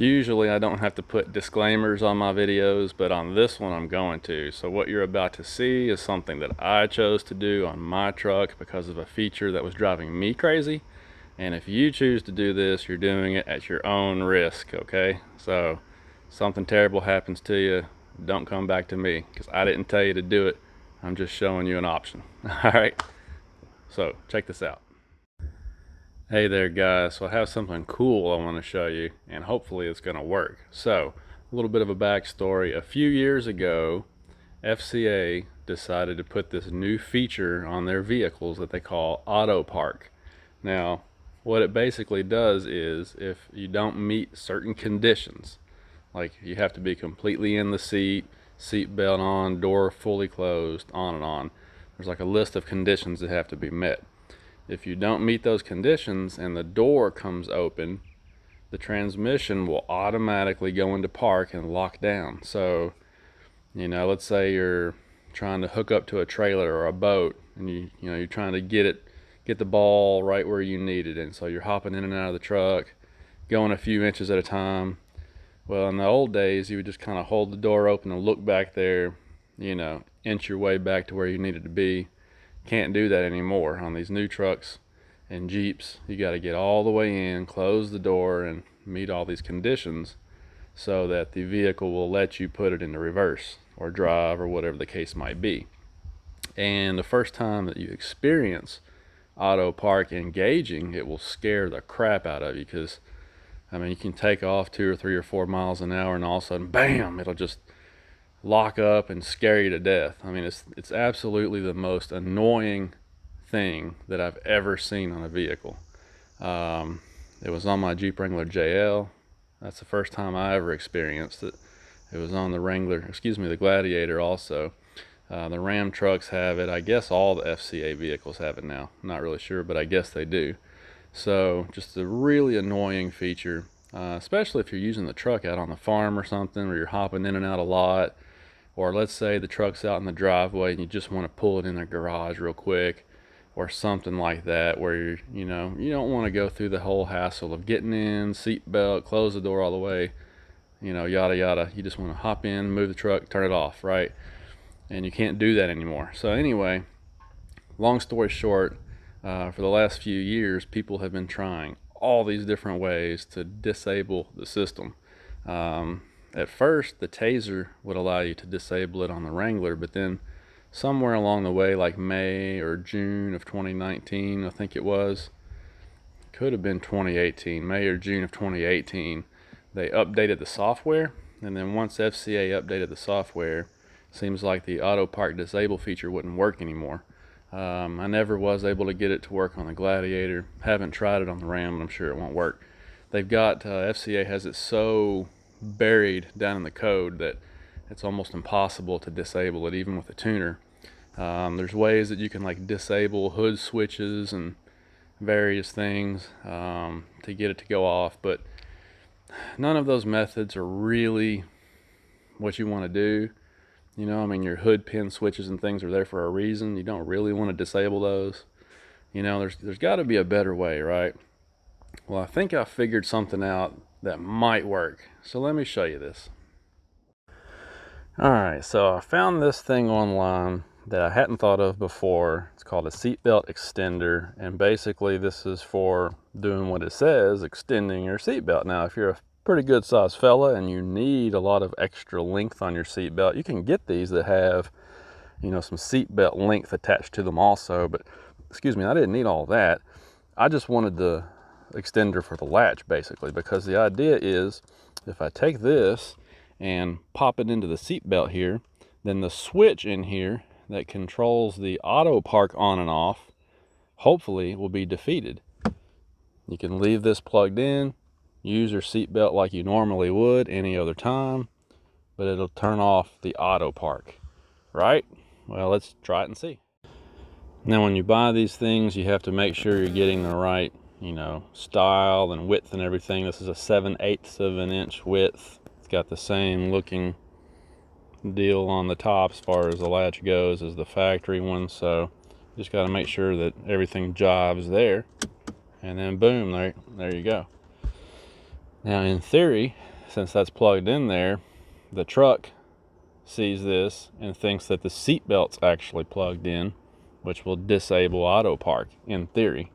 Usually I don't have to put disclaimers on my videos, but on this one I'm going to. So what you're about to see is something that I chose to do on my truck because of a feature that was driving me crazy. And if you choose to do this, you're doing it at your own risk, okay? So something terrible happens to you, don't come back to me because I didn't tell you to do it. I'm just showing you an option. All right, so check this out. Hey there guys, so I have something cool I want to show you and hopefully it's going to work. So a little bit of a backstory. A few years ago, FCA decided to put this new feature on their vehicles that they call AutoPark. Now what it basically does is if you don't meet certain conditions, like you have to be completely in the seat belt on, door fully closed, on and on, there's like a list of conditions that have to be met. If you don't meet those conditions and the door comes open, the transmission will automatically go into park and lock down. So, you know, let's say you're trying to hook up to a trailer or a boat and you're trying to get the ball right where you need it. And so you're hopping in and out of the truck, going a few inches at a time. Well, in the old days, you would just kind of hold the door open and look back there, inch your way back to where you needed to be. Can't do that anymore on these new trucks and Jeeps. You got to get all the way in, close the door, and meet all these conditions so that the vehicle will let you put it into reverse or drive or whatever the case might be. And the first time that you experience AutoPark engaging, it will scare the crap out of you because, I mean, you can take off 2 or 3 or 4 miles an hour and all of a sudden, bam, it'll just lock up and scare you to death. I mean, it's absolutely the most annoying thing that I've ever seen on a vehicle. It was on my Jeep Wrangler JL. That's the first time I ever experienced it. It was on the Gladiator also. The Ram trucks have it. I guess all the FCA vehicles have it now. I'm not really sure, but I guess they do. So just a really annoying feature, especially if you're using the truck out on the farm or something, or you're hopping in and out a lot. Or let's say the truck's out in the driveway and you just want to pull it in the garage real quick or something like that, where you don't want to go through the whole hassle of getting in, seat belt, close the door all the way, yada yada. You just want to hop in, move the truck, turn it off, right? And you can't do that anymore. So anyway, long story short, for the last few years, people have been trying all these different ways to disable the system. At first, the taser would allow you to disable it on the Wrangler, but then somewhere along the way, like May or June of 2019, I think it was, could have been 2018, May or June of 2018, they updated the software. And then once FCA updated the software, seems like the AutoPark disable feature wouldn't work anymore. I never was able to get it to work on the Gladiator. Haven't tried it on the Ram, but I'm sure it won't work. They've got, FCA has it so buried down in the code that it's almost impossible to disable it, even with a tuner. There's ways that you can like disable hood switches and various things to get it to go off, but none of those methods are really what you want to do. I mean, your hood pin switches and things are there for a reason. You don't really want to disable those. There's got to be a better way, right? Well, I think I figured something out that might work. So let me show you this. Alright, so I found this thing online that I hadn't thought of before. It's called a seatbelt extender, and basically this is for doing what it says, extending your seatbelt. Now, if you're a pretty good sized fella and you need a lot of extra length on your seatbelt, you can get these that have, some seatbelt length attached to them also. But excuse me, I didn't need all that. I just wanted the extender for the latch, basically, because the idea is if I take this and pop it into the seat belt here, then the switch in here that controls the AutoPark on and off hopefully will be defeated. You can leave this plugged in, use your seat belt like you normally would any other time, but it'll turn off the AutoPark, right? Well, let's try it and see. Now, when you buy these things, you have to make sure you're getting the right style and width and everything. This is a 7/8 of an inch width. It's got the same looking deal on the top as far as the latch goes as the factory one, so just got to make sure that everything jives there, and then boom, there you go. Now, in theory, since that's plugged in there, the truck sees this and thinks that the seat belt's actually plugged in, which will disable AutoPark in theory.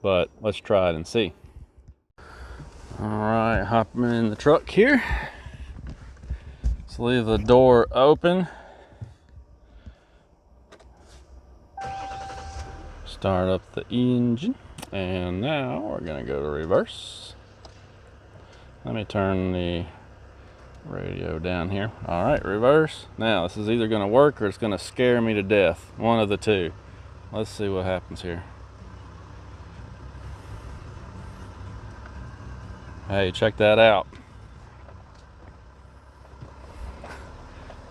But let's try it and see. All right, hopping in the truck here. Let's leave the door open. Start up the engine, and now we're gonna go to reverse. Let me turn the radio down here. All right, reverse. Now this is either gonna work or it's gonna scare me to death. One of the two. Let's see what happens here. Hey, check that out.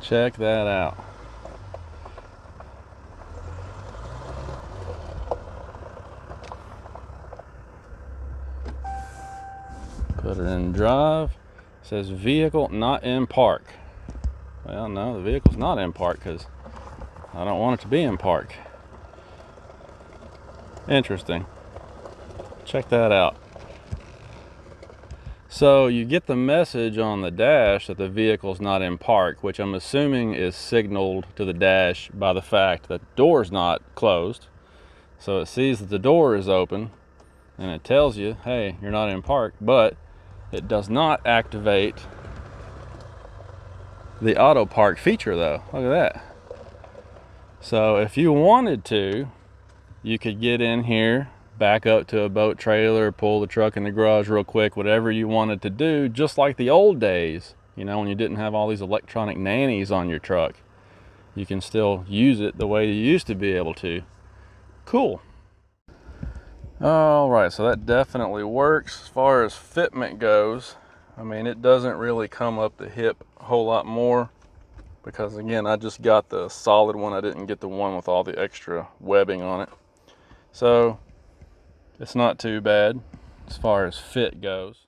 Check that out. Put it in drive. It says vehicle not in park. Well, no, the vehicle's not in park because I don't want it to be in park. Interesting. Check that out. So you get the message on the dash that the vehicle's not in park, which I'm assuming is signaled to the dash by the fact that the door's not closed. So it sees that the door is open and it tells you, hey, you're not in park, but it does not activate the AutoPark feature though. Look at that. So if you wanted to, you could get in here, back up to a boat trailer, pull the truck in the garage real quick, whatever you wanted to do, just like the old days, you know, when you didn't have all these electronic nannies on your truck. You can still use it the way you used to be able to. Cool. All right, so that definitely works. As far as fitment goes, I mean, it doesn't really come up the hip a whole lot more because, again, I just got the solid one. I didn't get the one with all the extra webbing on it. So it's not too bad as far as fit goes.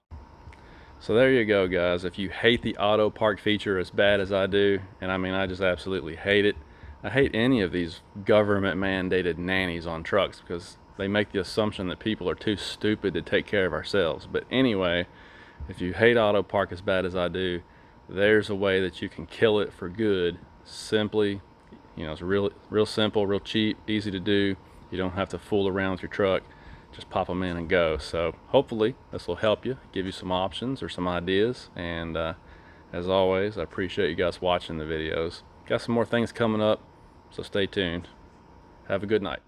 So there you go, guys. If you hate the AutoPark feature as bad as I do, and I mean, I just absolutely hate it. I hate any of these government mandated nannies on trucks because they make the assumption that people are too stupid to take care of ourselves. But anyway, if you hate AutoPark as bad as I do, there's a way that you can kill it for good. Simply, you know, it's real simple, real cheap, easy to do. You don't have to fool around with your truck. Just pop them in and go. So hopefully this will help you, give you some options or some ideas. And as always, I appreciate you guys watching the videos. Got some more things coming up, so stay tuned. Have a good night.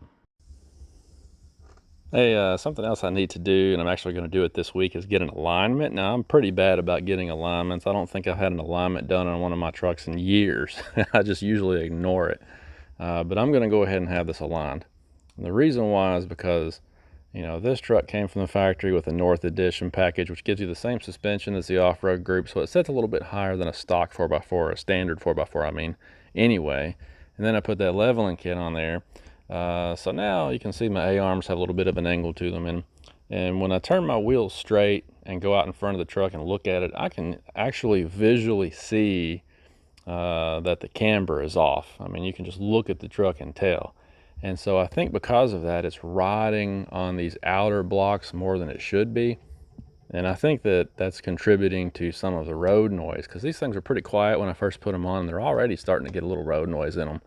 Hey, something else I need to do, and I'm actually going to do it this week, is get an alignment. Now, I'm pretty bad about getting alignments. I don't think I've had an alignment done on one of my trucks in years. I just usually ignore it. But I'm going to go ahead and have this aligned. And the reason why is because, you know, this truck came from the factory with a North Edition package, which gives you the same suspension as the off-road group. So it sets a little bit higher than a stock 4x4, a standard 4x4, I mean, anyway. And then I put that leveling kit on there. So now you can see my A-arms have a little bit of an angle to them, and when I turn my wheels straight and go out in front of the truck and look at it, I can actually visually see that the camber is off. I mean, you can just look at the truck and tell. And so I think because of that, it's riding on these outer blocks more than it should be. And I think that that's contributing to some of the road noise, because these things are pretty quiet when I first put them on, and they're already starting to get a little road noise in them.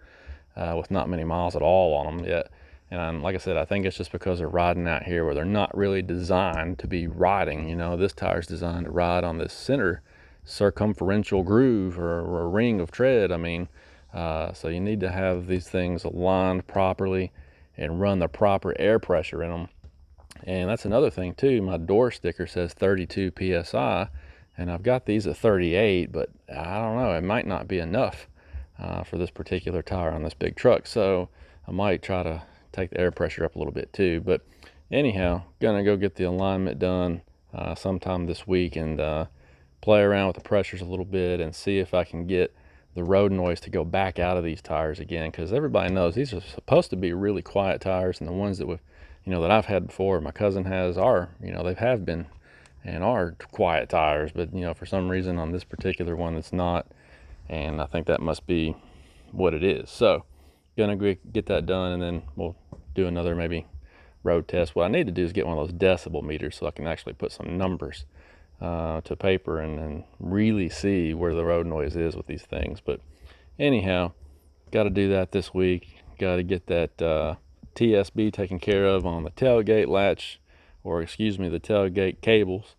With not many miles at all on them yet. And like I said, I think it's just because they're riding out here where they're not really designed to be riding. You know, this tire's designed to ride on this center circumferential groove or a ring of tread. I mean, so you need to have these things aligned properly and run the proper air pressure in them. And that's another thing too. My door sticker says 32 PSI, and I've got these at 38, but I don't know, it might not be enough for this particular tire on this big truck. So I might try to take the air pressure up a little bit too. But anyhow, gonna go get the alignment done sometime this week and play around with the pressures a little bit and see if I can get the road noise to go back out of these tires again, because everybody knows these are supposed to be really quiet tires, and the ones that that I've had before, my cousin has, are, they have been and are quiet tires, but for some reason on this particular one it's not. And I think that must be what it is. So gonna get that done, and then we'll do another maybe road test. What I need to do is get one of those decibel meters so I can actually put some numbers to paper and really see where the road noise is with these things. But anyhow, got to do that this week. Got to get that TSB taken care of on the tailgate latch, or excuse me, the tailgate cables.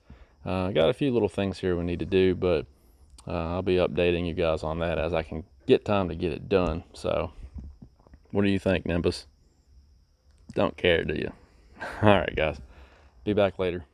Got a few little things here we need to do, but I'll be updating you guys on that as I can get time to get it done. So what do you think, Nimbus? Don't care, do you? All right, guys. Be back later.